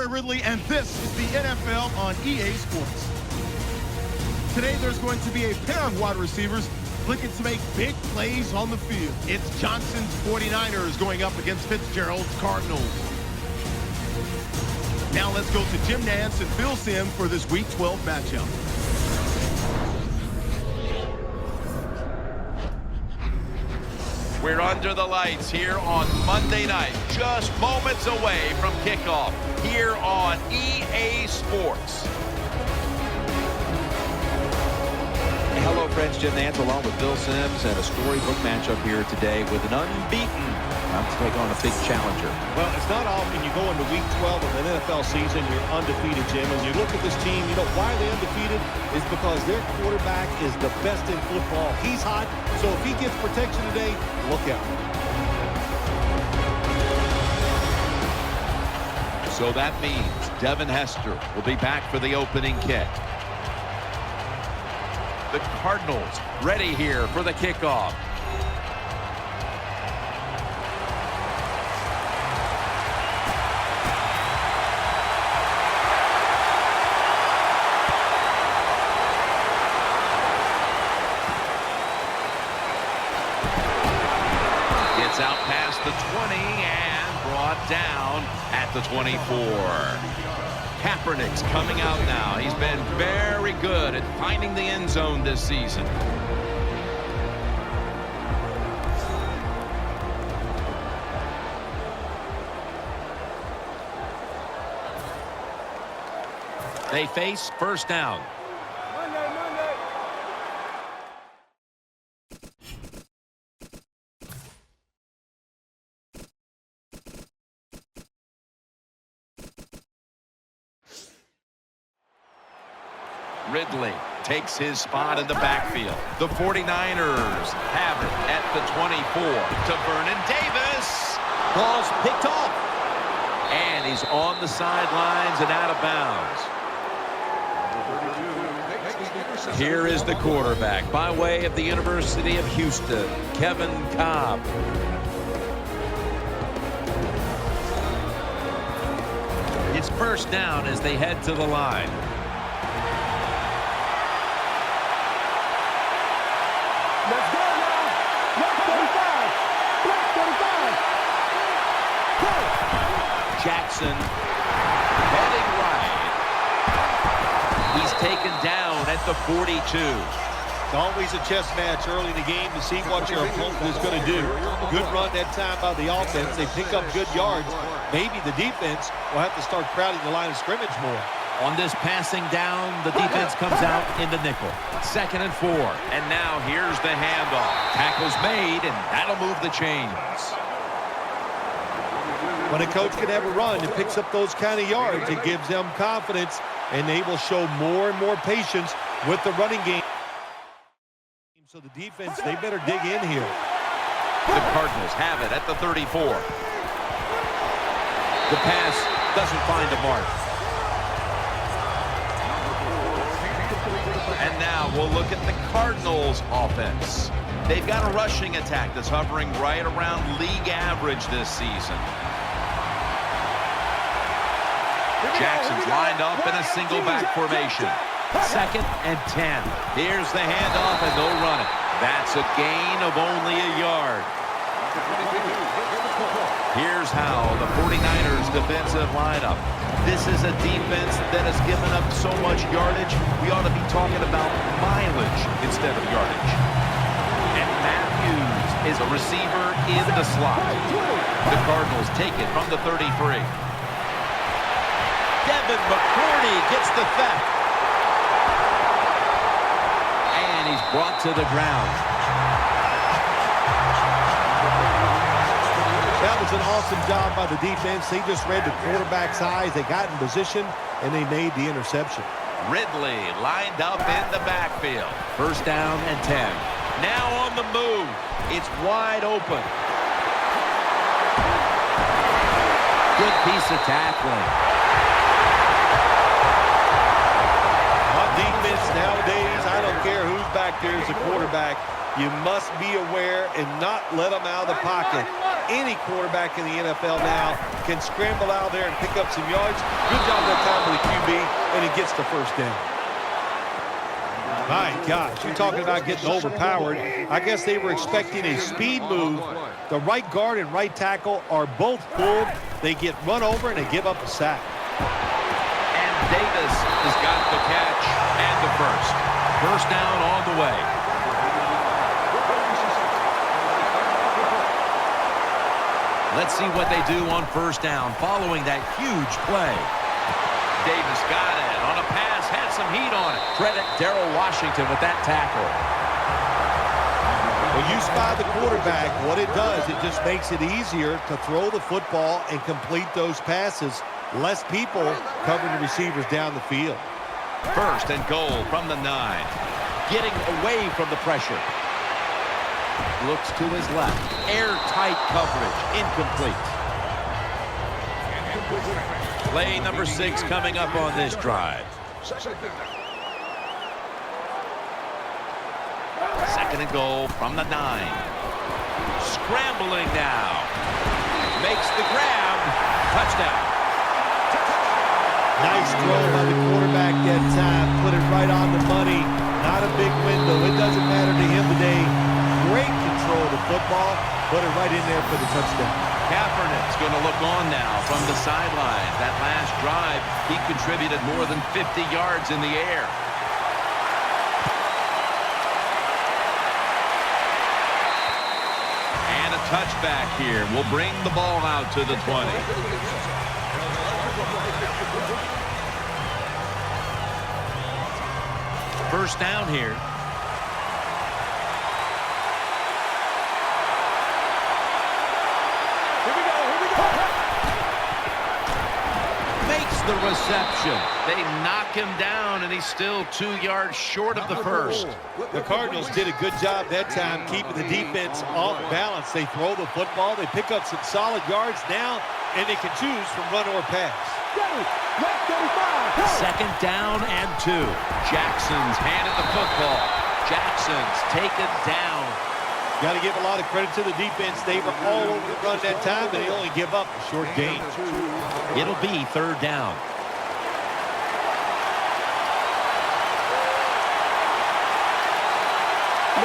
Ridley, and this is the NFL on EA Sports. Today, there's going to be a pair of wide receivers looking to make big plays on the field. It's Johnson's 49ers going up against Fitzgerald's Cardinals. Now let's go to Jim Nantz and Phil Simms for this Week 12 matchup. We're under the lights here on Monday night, just moments away from kickoff here on EA Sports. Hey, hello, friends. Jim Nantz along with Phil Simms, and a storybook matchup here today with an unbeaten. I'm to take on a big challenger. Well, it's not often you go into Week 12 of an NFL season, you're undefeated, Jim. And you look at this team, you know why they're undefeated is because their quarterback is the best in football. He's hot, so if he gets protection today, look out. So that means Devin Hester will be back for the opening kick. The Cardinals ready here for the kickoff. Out past the 20 and brought down at the 24. Kaepernick's coming out now. He's been very good at finding the end zone this season. They face first down. Ridley takes his spot in the backfield. The 49ers have it at the 24 to Vernon Davis. Ball's picked off. And he's on the sidelines and out of bounds. Here is the quarterback by way of the University of Houston, Kevin Kolb. It's first down as they head to the line. Let's go now. Left 35. Left 35. Go. Jackson heading right. He's taken down at the 42. It's always a chess match early in the game to see what your opponent is going to do. Good run that time by the offense. They pick up good yards. Maybe the defense will have to start crowding the line of scrimmage more. On this passing down, the defense comes out in the nickel. 2nd and 4. And now here's the handoff. Tackle's made, and that'll move the chains. When a coach can have a run and picks up those kind of yards, it gives them confidence, and they will show more and more patience with the running game. So the defense, they better dig in here. The Cardinals have it at the 34. The pass doesn't find a mark. And now we'll look at the Cardinals offense. They've got a rushing attack that's hovering right around league average this season. Jackson's lined up in a single back formation. 2nd and 10. Here's the handoff, and they'll run it. That's a gain of only a yard. Here's how the 49ers defensive lineup. This is a defense that has given up so much yardage, we ought to be talking about mileage instead of yardage. And Matthews is a receiver in the slot. The Cardinals take it from the 33. Devin McCourty gets the theft. And he's brought to the ground. That was an awesome job by the defense. They just read the quarterback's eyes. They got in position, and they made the interception. Ridley lined up in the backfield. First down and 10. Now on the move. It's wide open. Good piece of tackling. On defense nowadays, I don't care who's back there as a quarterback. You must be aware and not let them out of the pocket. Any quarterback in the NFL now can scramble out there and pick up some yards. Good job that time with the QB, and he gets the first down. My gosh, you're talking about getting overpowered. I guess they were expecting a speed move. The right guard and right tackle are both pulled. They get run over, and they give up a sack. And Davis has got the catch and the first. First down on the way. Let's see what they do on first down following that huge play. Davis got it on a pass, had some heat on it. Credit Darrell Washington with that tackle. When you spy the quarterback, what it does, it just makes it easier to throw the football and complete those passes. Less people covering the receivers down the field. First and goal from the 9. Getting away from the pressure. Looks to his left. Airtight coverage. Incomplete. Play number 6 coming up on this drive. Second and goal from the 9. Scrambling now. Makes the grab. Touchdown. Nice throw by the quarterback that time. Put it right on the money. Not a big window. It doesn't matter to him today. Great control of the football. Put it right in there for the touchdown. Kaepernick's going to look on now from the sidelines. That last drive, he contributed more than 50 yards in the air. And a touchback here will bring the ball out to the 20. First down here. Makes the reception. They knock him down, and he's still 2 yards short of the first. The Cardinals did a good job that time keeping the defense off balance. They throw the football. They pick up some solid yards now, and they can choose from run or pass. Second down and 2. Jackson's handed the football. Jackson's taken down. Got to give a lot of credit to the defense. They were all over the run that time, but they only give up a short gain. It'll be third down.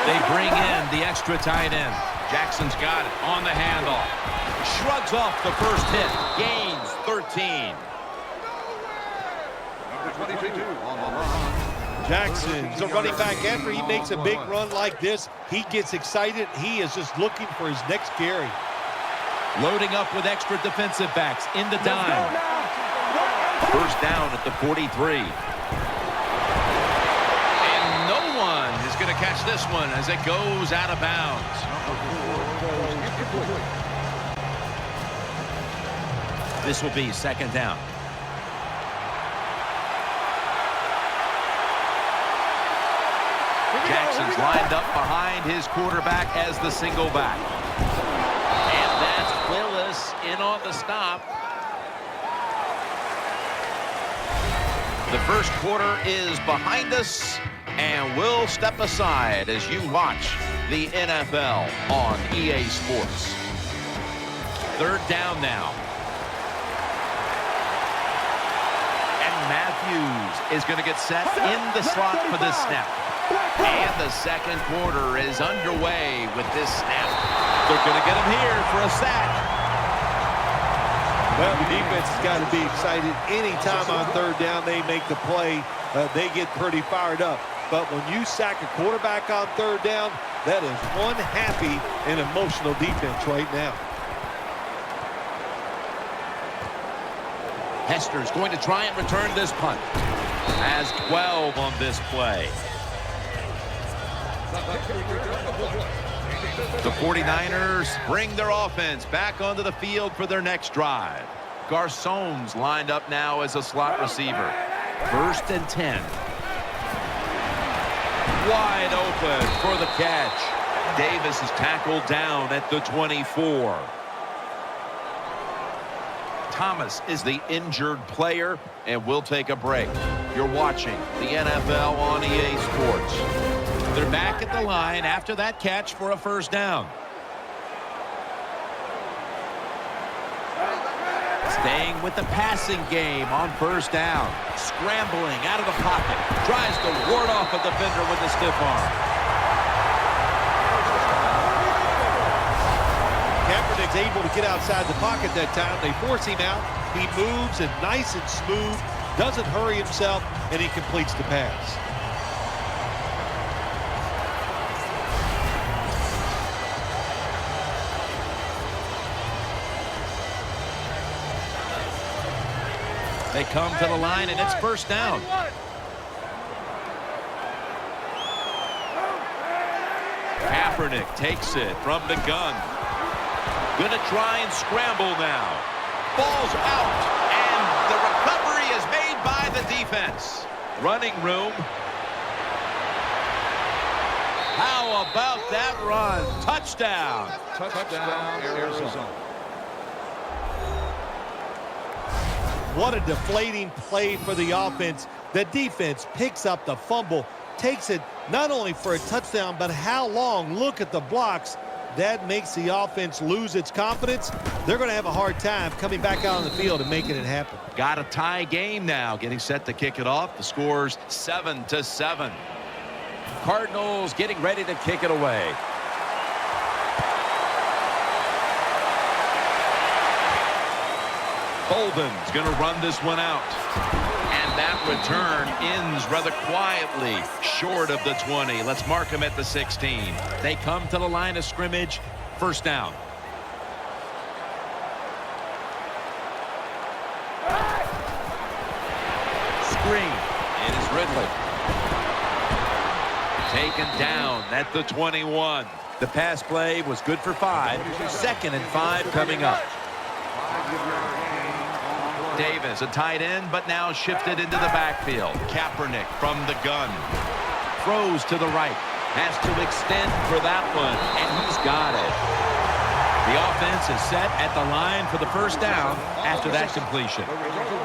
They bring in the extra tight end. Jackson's got it on the handoff. Shrugs off the first hit. Gains 13. Jackson's a running back. After he makes a big run like this, he gets excited. He is just looking for his next carry. Loading up with extra defensive backs in the dime. First down at the 43. And no one is going to catch this one as it goes out of bounds. This will be second down. Jackson's lined up behind his quarterback as the single back. And that's Willis in on the stop. The first quarter is behind us, and we'll step aside as you watch the NFL on EA Sports. Third down now. And Matthews is going to get set in the slot for this snap. And the second quarter is underway with this snap. They're going to get him here for a sack. Well, the defense has got to be excited. Anytime on third down they make the play, they get pretty fired up. But when you sack a quarterback on third down, that is one happy and emotional defense right now. Hester's going to try and return this punt. Has 12 on this play. The 49ers bring their offense back onto the field for their next drive. Garçon's lined up now as a slot receiver. First and 10. Wide open for the catch. Davis is tackled down at the 24. Thomas is the injured player, and we'll take a break. You're watching the NFL on EA Sports. They're back at the line after that catch for a first down. Staying with the passing game on first down. Scrambling out of the pocket. Tries to ward off a defender with a stiff arm. Kaepernick's able to get outside the pocket that time. They force him out. He moves and nice and smooth. Doesn't hurry himself, and he completes the pass. They come to the line, and it's first down. Kaepernick takes it from the gun. Gonna try and scramble now. Ball's out, and the recovery is made by the defense. Running room. How about that run? Touchdown. Touchdown, Arizona. What a deflating play for the offense. The defense picks up the fumble, takes it not only for a touchdown, but how long? Look at the blocks. That makes the offense lose its confidence. They're going to have a hard time coming back out on the field and making it happen. Got a tie game now, getting set to kick it off. The score's 7-7. Cardinals getting ready to kick it away. Bolden's going to run this one out. And that return ends rather quietly, short of the 20. Let's mark him at the 16. They come to the line of scrimmage. First down. Screen. It is Ridley. Taken down at the 21. The pass play was good for 5. 2nd and 5 coming up. Davis, a tight end, but now shifted into the backfield. Kaepernick from the gun. Throws to the right. Has to extend for that one, and he's got it. The offense is set at the line for the first down after that completion.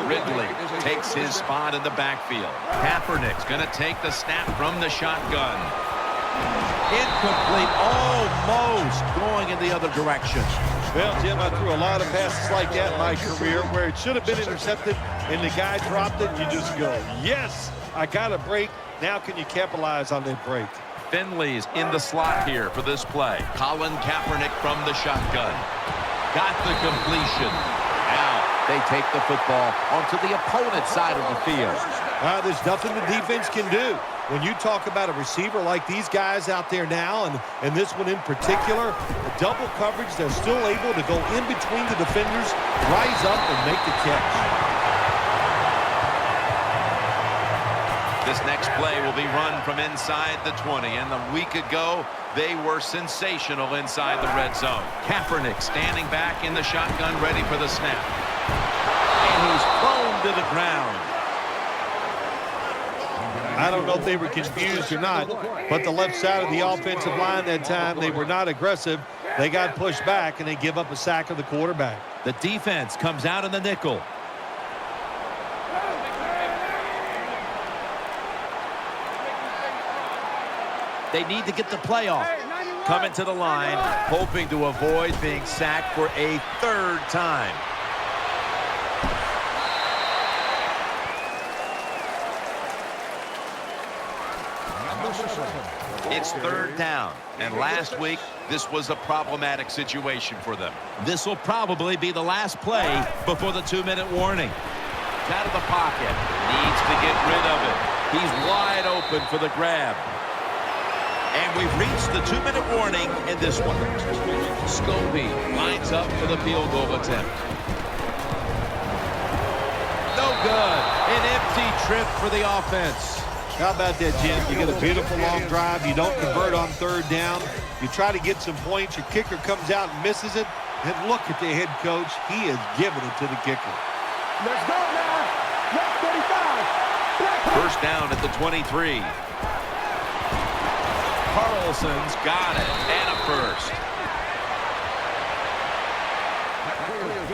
Ridley takes his spot in the backfield. Kaepernick's going to take the snap from the shotgun. Incomplete, almost going in the other direction. Well, Jim, I threw a lot of passes like that in my career where it should have been intercepted and the guy dropped it. You just go, yes, I got a break. Now can you capitalize on that break? Finley's in the slot here for this play. Colin Kaepernick from the shotgun. Got the completion. Now they take the football onto the opponent's side of the field. There's nothing the defense can do. When you talk about a receiver like these guys out there now, and this one in particular, the double coverage, they're still able to go in between the defenders, rise up, and make the catch. This next play will be run from inside the 20, and a week ago, they were sensational inside the red zone. Kaepernick standing back in the shotgun, ready for the snap. And he's thrown to the ground. I don't know if they were confused or not, but the left side of the offensive line that time, they were not aggressive. They got pushed back, and they give up a sack of the quarterback. The defense comes out in the nickel. They need to get the play off. Coming to the line, hoping to avoid being sacked for a 3rd time. It's 3rd down, and last week, this was a problematic situation for them. This will probably be the last play before the 2-minute warning. Out of the pocket, needs to get rid of it. He's wide open for the grab. And we've reached the 2-minute warning in this one. Scobie lines up for the field goal attempt. No good. An empty trip for the offense. How about that, Jim? You get a beautiful long drive. You don't convert on 3rd down. You try to get some points. Your kicker comes out and misses it. And look at the head coach. He is giving it to the kicker. Let's go now. Left 35. First down at the 23. Carlson's got it. And a first.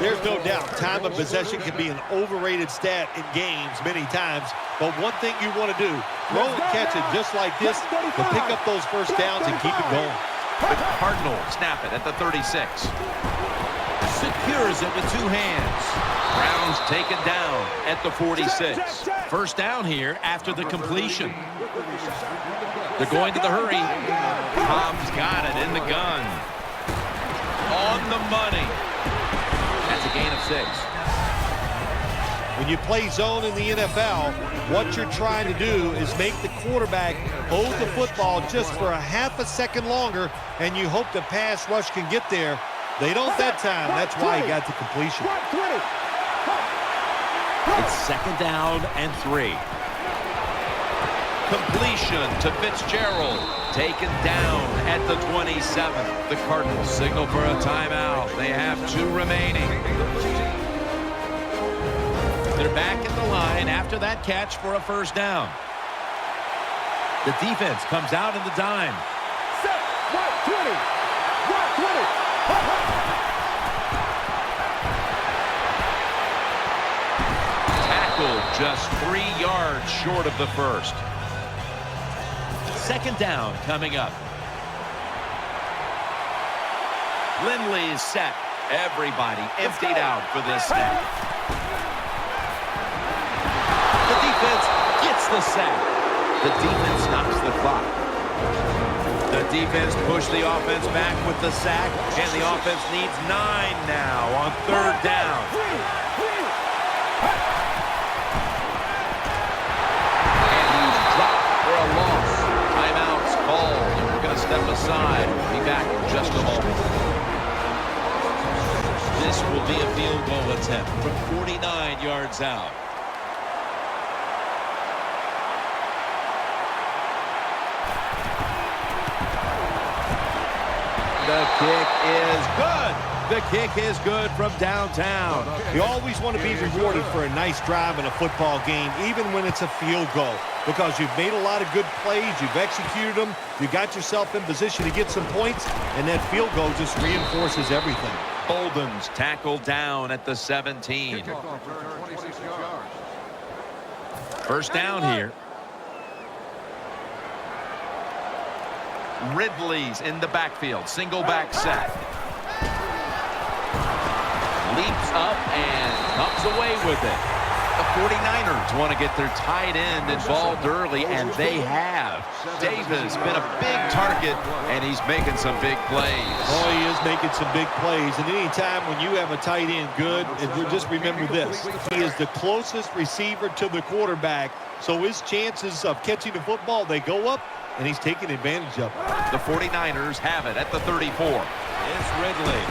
There's no doubt time of possession can be an overrated stat in games many times. But one thing you want to do, throw and catch it just like this to pick up those first downs and keep it going. The Cardinals snap it at the 36. Secures it with 2 hands. Browns taken down at the 46. First down here after the completion. They're going to the hurry. Cobb's got it in the gun. On the money. That's a gain of 6. When you play zone in the NFL, what you're trying to do is make the quarterback hold the football just for a half a second longer, and you hope the pass rush can get there. They don't that time. That's why he got the completion. It's second down and 3. Completion to Fitzgerald. Taken down at the 27. The Cardinals signal for a timeout. They have 2 remaining. They're back in the line after that catch for a first down. The defense comes out in the dime. Set. 120. 120. Just 3 yards short of the first. Second down coming up. Lindley's set. Everybody emptied out for this snap. The defense gets the sack. The defense stops the clock. The defense pushed the offense back with the sack, and the offense needs 9 now on third down. Step aside. We'll be back in just a moment. This will be a field goal attempt from 49 yards out. The kick is good. The kick is good from downtown. You always want to be rewarded for a nice drive in a football game, even when it's a field goal, because you've made a lot of good plays, you've executed them, you got yourself in position to get some points, and that field goal just reinforces everything. Bolden's tackled down at the 17. First down here. Ridley's in the backfield. Single back set. Leaps up and comes away with it. The 49ers want to get their tight end involved early, and they have. Davis been a big target, and he's making some big plays. Oh, he is making some big plays. And any time when you have a tight end good, and just remember this, he is the closest receiver to the quarterback, so his chances of catching the football, they go up, and he's taking advantage of it. The 49ers have it at the 34. It's Ridley.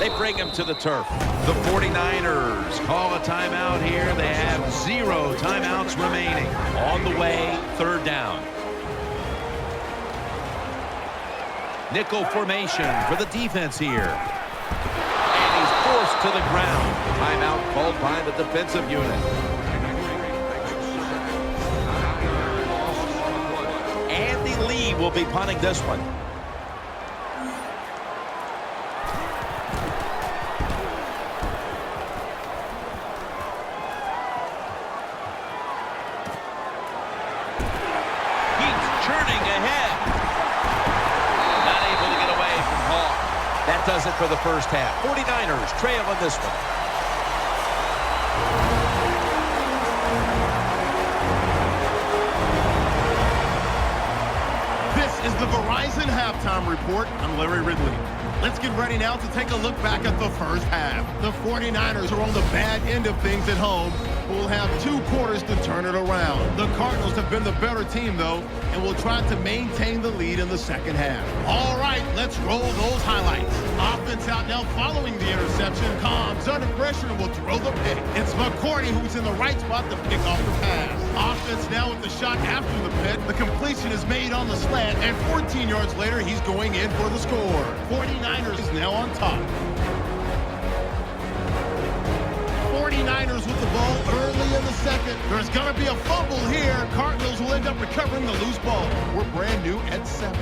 They bring him to the turf. The 49ers call a timeout here. They have 0 timeouts remaining. On the way, third down. Nickel formation for the defense here. And he's forced to the ground. Timeout called by the defensive unit. Andy Lee will be punting this one. Does it for the first half. 49ers trail on this one. This is the Verizon Halftime Report. I'm Larry Ridley. Let's get ready now to take a look back at the first half. The 49ers are on the bad end of things at home, but will have 2 quarters to turn it around. The Cardinals have been the better team, though, and will try to maintain the lead in the second half. All right, let's roll those highlights. Offense out now following the interception. Cobb's under pressure and will throw the pick. It's McCourty who's in the right spot to pick off the pass. Offense now with the shot after the pick. The completion is made on the slant, and 14 yards later, he's going in for the score. 49ers is now on top. 49ers with the ball early in the second. There's going to be a fumble here. Cardinals will end up recovering the loose ball. We're brand new at 7.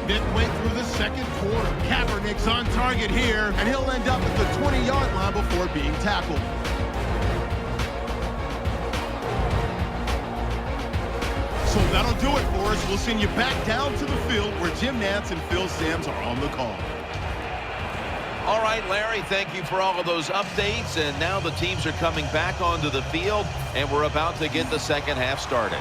Midway through the second quarter. Kaepernick's on target here, and he'll end up at the 20-yard line before being tackled. So that'll do it for us. We'll send you back down to the field where Jim Nantz and Phil Simms are on the call. All right, Larry, thank you for all of those updates. And now the teams are coming back onto the field, and we're about to get the second half started.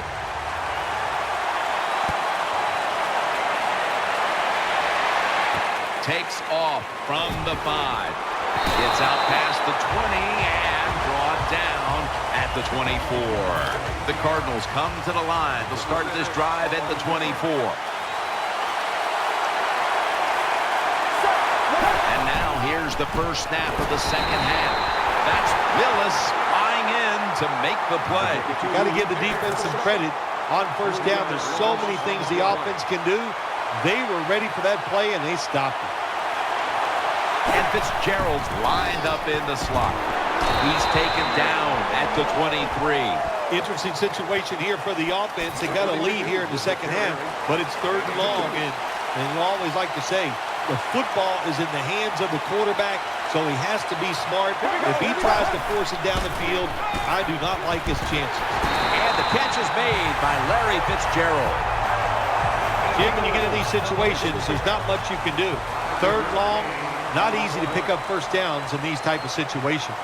Takes off from the 5. Gets out past the 20 and brought down at the 24. The Cardinals come to the line to start this drive at the 24. And now here's the first snap of the second half. That's Willis flying in to make the play. You got to give the defense some credit on first down. There's so many things the offense can do. They were ready for that play, and they stopped it. And Fitzgerald's lined up in the slot. He's taken down at the 23. Interesting situation here for the offense. They got a lead here in the second half, but it's 3rd and long. And you always like to say, the football is in the hands of the quarterback, so he has to be smart. If he tries to force it down the field, I do not like his chances. And the catch is made by Larry Fitzgerald. Jim, when you get in these situations, there's not much you can do. 3rd long, not easy to pick up first downs in these type of situations.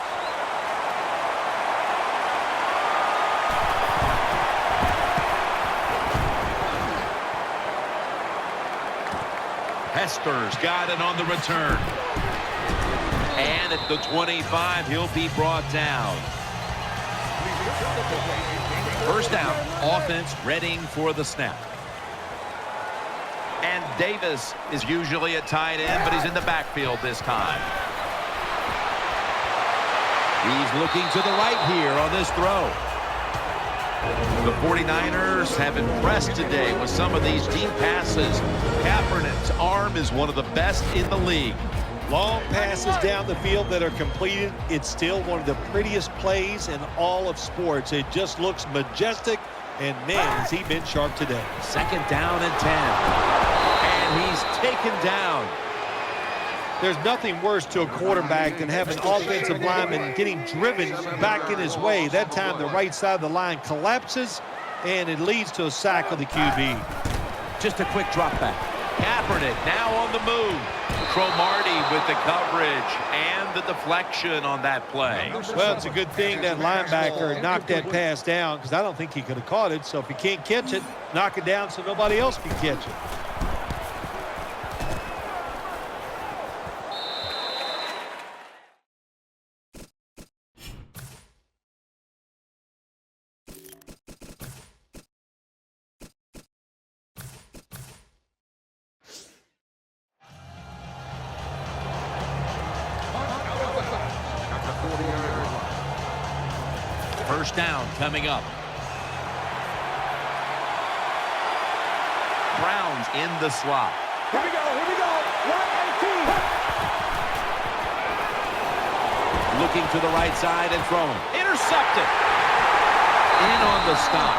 Hester's got it on the return. And at the 25, he'll be brought down. First down, offense readying for the snap. And Davis is usually at tight end, but he's in the backfield this time. He's looking to the right here on this throw. The 49ers have impressed today with some of these deep passes. Kaepernick's arm is one of the best in the league. Long passes down the field that are completed. It's still one of the prettiest plays in all of sports. It just looks majestic, and man, has he been sharp today. 2nd down and 10. And he's taken down. There's nothing worse to a quarterback than having an offensive lineman getting driven back in his way. That time the right side of the line collapses, and it leads to a sack of the QB. Just a quick drop back. Kaepernick now on the move. Cromartie with the coverage and the deflection on that play. Well, it's a good thing that linebacker knocked that pass down, because I don't think he could have caught it. So if he can't catch it, knock it down so nobody else can catch it. First down coming up. Browns in the slot. Here we go, here we go. 118. Looking to the right side and throwing. Intercepted. In on the stop.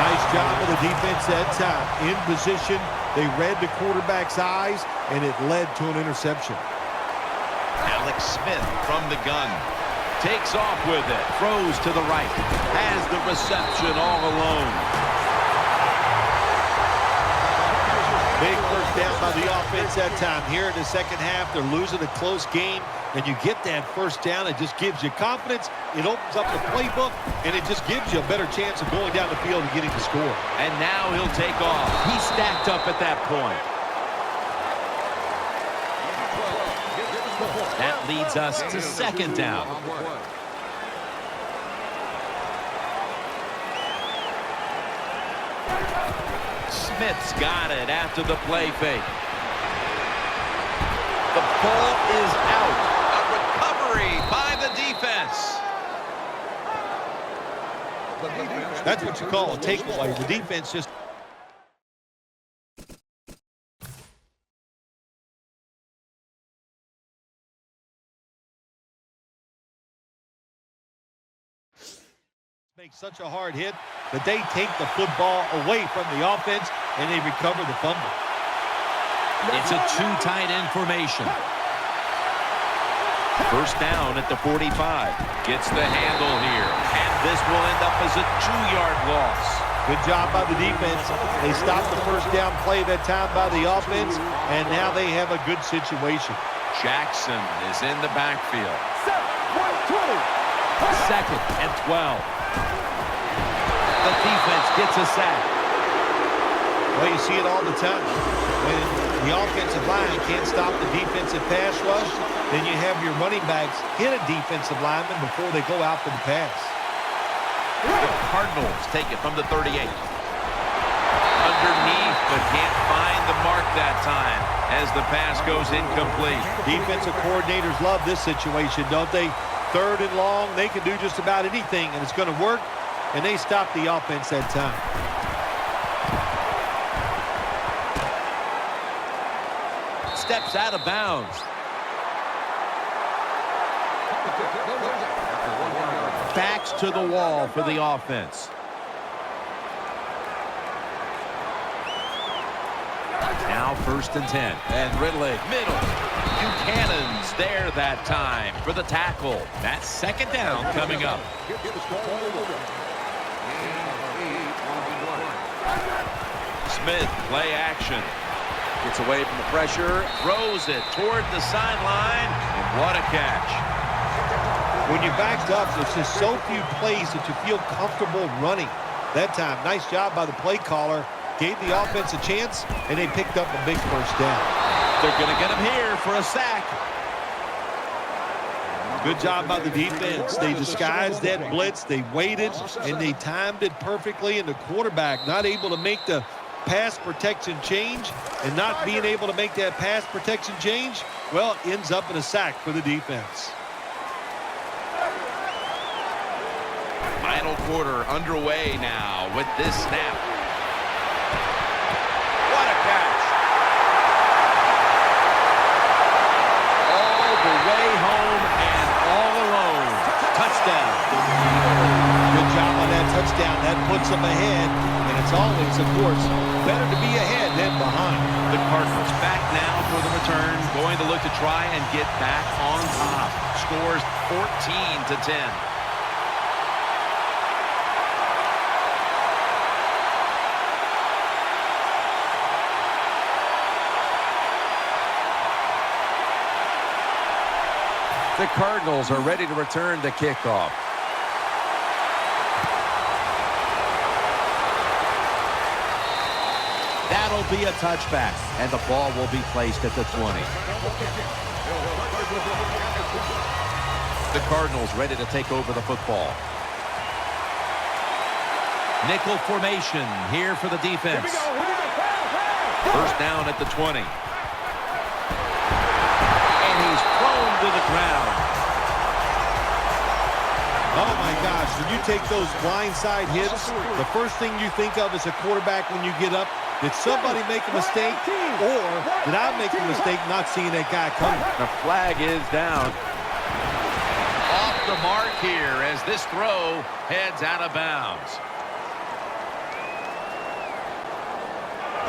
Nice job of the defense that time. In position, they read the quarterback's eyes, and it led to an interception. Alex Smith from the gun. Takes off with it. Throws to the right. Has the reception all alone. Big first down by the offense that time. Here in the second half, they're losing a close game, and you get that first down. It just gives you confidence. It opens up the playbook, and it just gives you a better chance of going down the field and getting the score. And now he'll take off. He's stacked up at that point. That leads us to 2nd down. Smith's got it after the play fake. The ball is out. A recovery by the defense. That's what you call a takeaway. The defense just makes such a hard hit that they take the football away from the offense and they recover the fumble. It's a 2 tight end formation. First down at the 45. Gets the handle here. And this will end up as a 2-yard loss. Good job by the defense. They stopped the first down play that time by the offense, and now they have a good situation. Jackson is in the backfield. Set. 120. 2nd and 12. The defense gets a sack. Well, you see it all the time. When the offensive line can't stop the defensive pass rush, then you have your running backs hit a defensive lineman before they go out for the pass. The Cardinals take it from the 38. Underneath, but can't find the mark that time as the pass goes incomplete. Defensive coordinators love this situation, don't they? 3rd and long, they can do just about anything, and it's going to work, and they stop the offense that time. Steps out of bounds. Backs to the wall for the offense. Now 1st and 10. And Ridley, middle. Buchanan's there that time for the tackle. That's 2nd down coming up. Smith, play action. Gets away from the pressure, throws it toward the sideline, and what a catch. When you're backed up, there's just so few plays that you feel comfortable running. That time, nice job by the play caller. Gave the offense a chance, and they picked up a big first down. They're going to get him here for a sack. Good job by the defense. They disguised that blitz. They waited, and they timed it perfectly, and the quarterback not able to make the pass protection change, and not being able to make that pass protection change, well, ends up in a sack for the defense. Final quarter underway now with this snap. What a catch. All the way home and all alone. Touchdown. Good job on that touchdown. That puts them ahead, and it's always, of course, better to be ahead than behind. The Cardinals back now for the return, going to look to try and get back on top. Scores 14-10. The Cardinals are ready to return the kickoff. That'll be a touchback, and the ball will be placed at the 20. The Cardinals ready to take over the football. Nickel formation here for the defense. First down at the 20. And he's thrown to the ground. Oh, my gosh. When you take those blindside hits, the first thing you think of as a quarterback when you get up, did somebody make a mistake, or did I make a mistake not seeing that guy coming? The flag is down. Off the mark here as this throw heads out of bounds.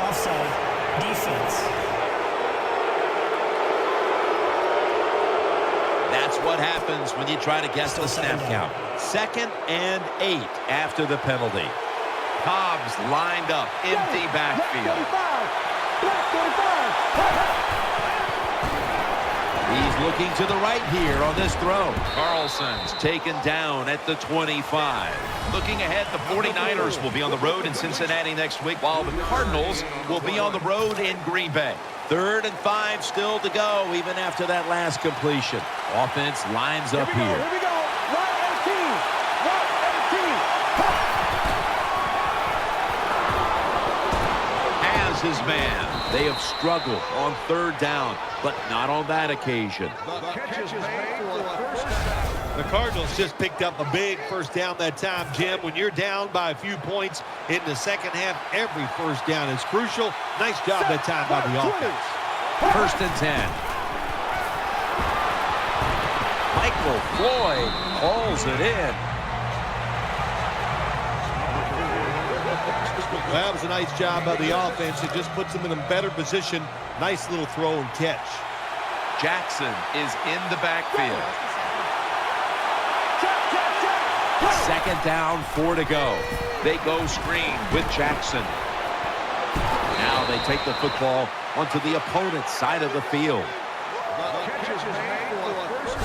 Offside. Defense. That's what happens when you try to guess the snap count. 2nd and 8 after the penalty. Cobbs lined up, empty backfield. He's looking to the right here on this throw. Carlson's taken down at the 25. Looking ahead, the 49ers will be on the road in Cincinnati next week, while the Cardinals will be on the road in Green Bay. 3rd and 5 still to go, even after that last completion. Offense lines up here. Here we go. 118. 118. His man. They have struggled on 3rd down, but not on that occasion. The Cardinals just picked up a big first down that time, Jim. When you're down by a few points in the second half, every first down is crucial. Nice job that time by the offense. 1st and 10. Michael Floyd hauls it in. Well, that was a nice job by the offense. It just puts them in a better position. Nice little throw and catch. Jackson is in the backfield. Second down, 4 to go. They go screen with Jackson. Now they take the football onto the opponent's side of the field.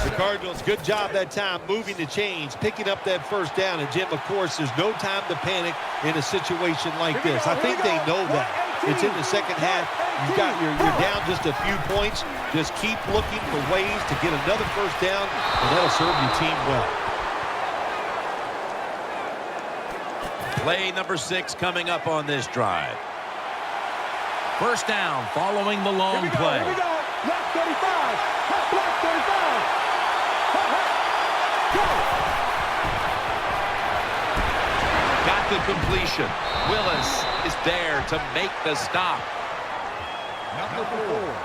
The Cardinals, good job that time moving the chains, picking up that first down. And, Jim, of course, there's no time to panic in a situation like this. I think they know that. It's in the second half. You're down just a few points. Just keep looking for ways to get another first down, and that'll serve your team well. Play number 6 coming up on this drive. First down following the long play. Here we go. Block 35. Block 35. Go. Got the completion. Willis is there to make the stop.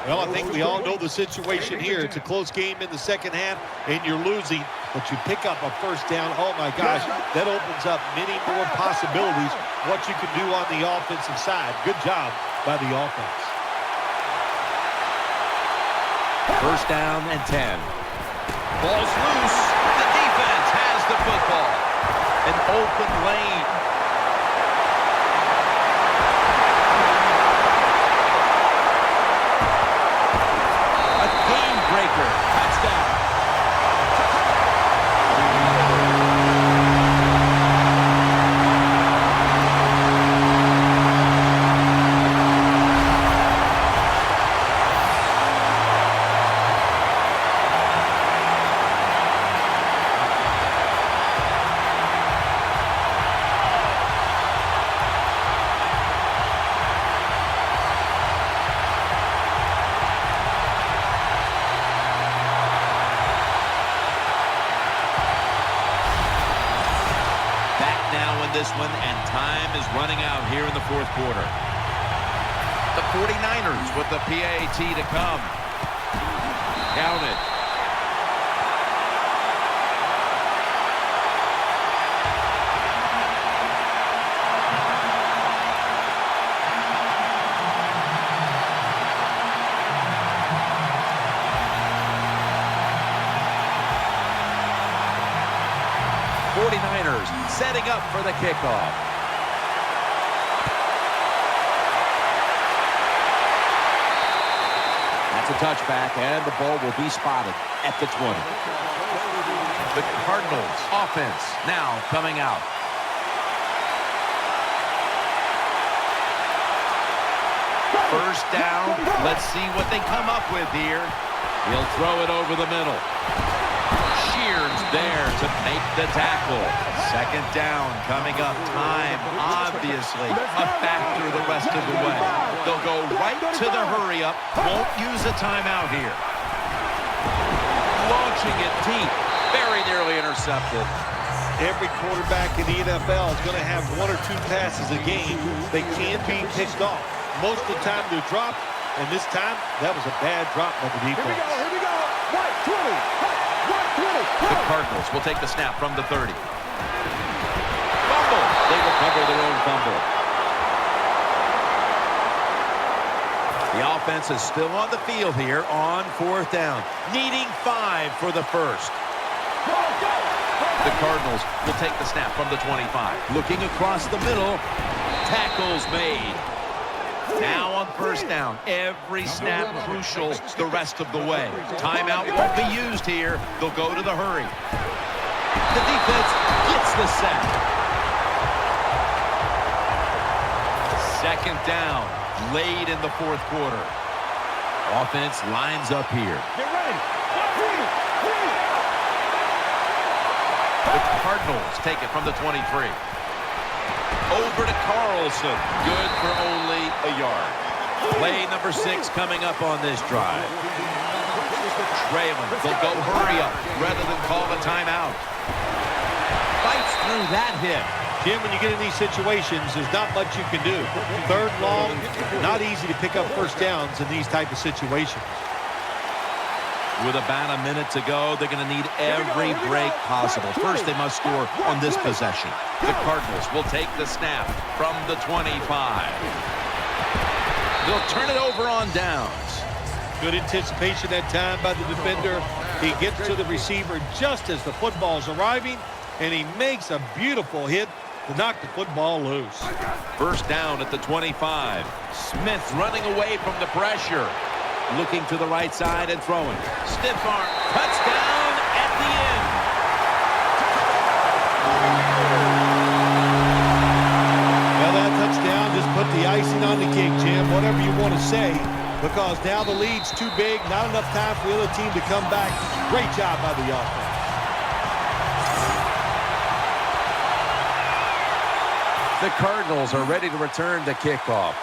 Well, I think we all know the situation here. It's a close game in the second half, and you're losing, but you pick up a first down. Oh, my gosh, that opens up many more possibilities, what you can do on the offensive side. Good job by the offense. First down and 10. Ball's loose. The defense has the football. An open lane. A game breaker. Touchdown. This one, and time is running out here in the fourth quarter. The 49ers with the PAT to come. Count it. Setting up for the kickoff. That's a touchback, and the ball will be spotted at the 20. The Cardinals offense now coming out. First down. Let's see what they come up with here. He'll throw it over the middle. Shears there to make the tackle. Second down coming up. Time, obviously, a factor the rest of the way. They'll go right to the hurry up. Won't use a timeout here. Launching it deep. Very nearly intercepted. Every quarterback in the NFL is going to have 1 or 2 passes a game. They can be picked off. Most of the time they're dropped, and this time that was a bad drop by the defense. Here we go. White 20. White 20. The Cardinals will take the snap from the 30. Fumble. They recover their own fumble. The offense is still on the field here on fourth down. Needing 5 for the first. The Cardinals will take the snap from the 25. Looking across the middle. Tackles made. Now on first down. Every snap crucial the rest of the way. Timeout won't be used here. They'll go to the hurry. The defense gets the sack. Second down. Late in the fourth quarter. Offense lines up here. Get ready. The Cardinals take it from the 23. Over to Carlson. Good for only a yard. Play number 6 coming up on this drive. Trailing. They'll go hurry up rather than call a timeout. Fights through that hit. Jim, when you get in these situations, there's not much you can do. Third long, not easy to pick up first downs in these type of situations. With about a minute to go, they're going to need every break possible. First, they must score on this possession. The Cardinals will take the snap from the 25. They'll turn it over on downs. Good anticipation that time by the defender. He gets to the receiver just as the football's arriving, and he makes a beautiful hit to knock the football loose. First down at the 25. Smith running away from the pressure. Looking to the right side and throwing. Stiff arm. Touchdown at the end. Well, that touchdown just put the icing on the cake, Jim, whatever you want to say, because now the lead's too big, not enough time for the other team to come back. Great job by the offense. The Cardinals are ready to return the kickoff.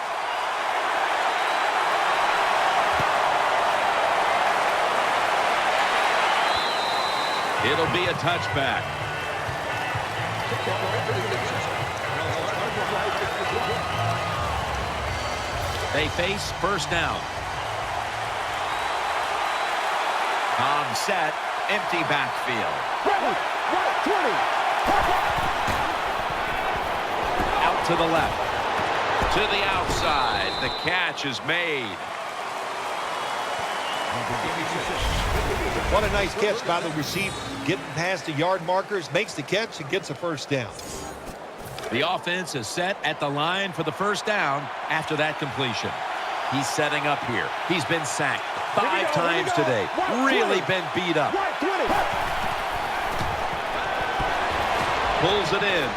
It'll be a touchback. They face first down. On set, empty backfield. Right 20. Out to the left. To the outside. The catch is made. What a nice catch by the receiver. Getting past the yard markers, makes the catch, and gets a first down. The offense is set at the line for the first down after that completion. He's setting up here. He's been sacked 5 times today. Really been beat up. Pulls it in.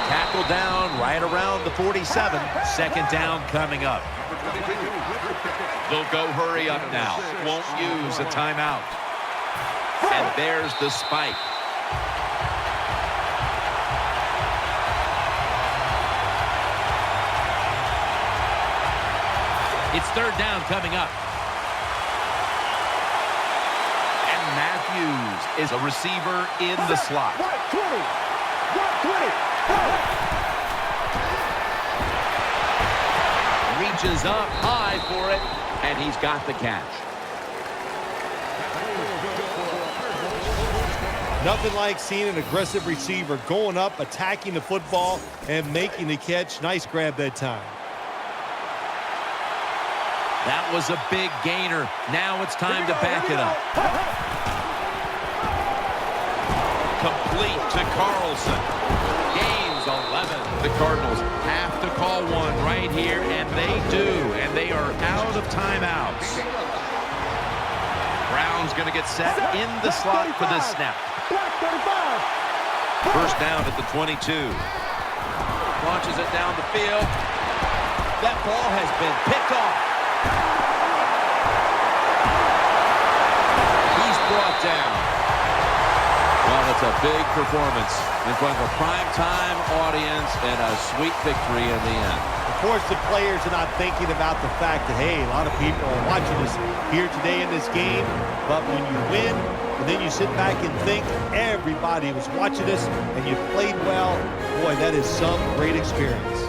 Tackle down right around the 47. Second down coming up. They'll go hurry up now. Won't use a timeout. And there's the spike. It's third down coming up. And Matthews is a receiver in the slot. Right 20. Reaches up high for it, and he's got the catch. Nothing like seeing an aggressive receiver going up, attacking the football, and making the catch. Nice grab that time. That was a big gainer. Now it's time to back it up. Complete to Carlson. Gains 11. The Cardinals have to call one right here, and they do. And they are out of timeouts. Brown's going to get set in the slot for this snap. First down at the 22. Launches it down the field. That ball has been picked off. He's brought down. Well, it's a big performance in front of a primetime audience and a sweet victory in the end. Of course, the players are not thinking about the fact that, hey, a lot of people are watching us here today in this game. But when you win, and then you sit back and think everybody was watching us and you played well, boy, that is some great experience.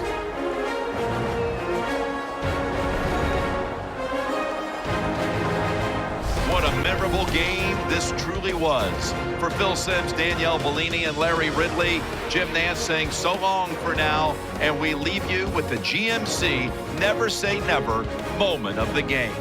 What a memorable game this truly was. For Phil Simms, Danielle Bellini, and Larry Ridley, Jim Nance saying so long for now, and we leave you with the GMC Never Say Never moment of the game.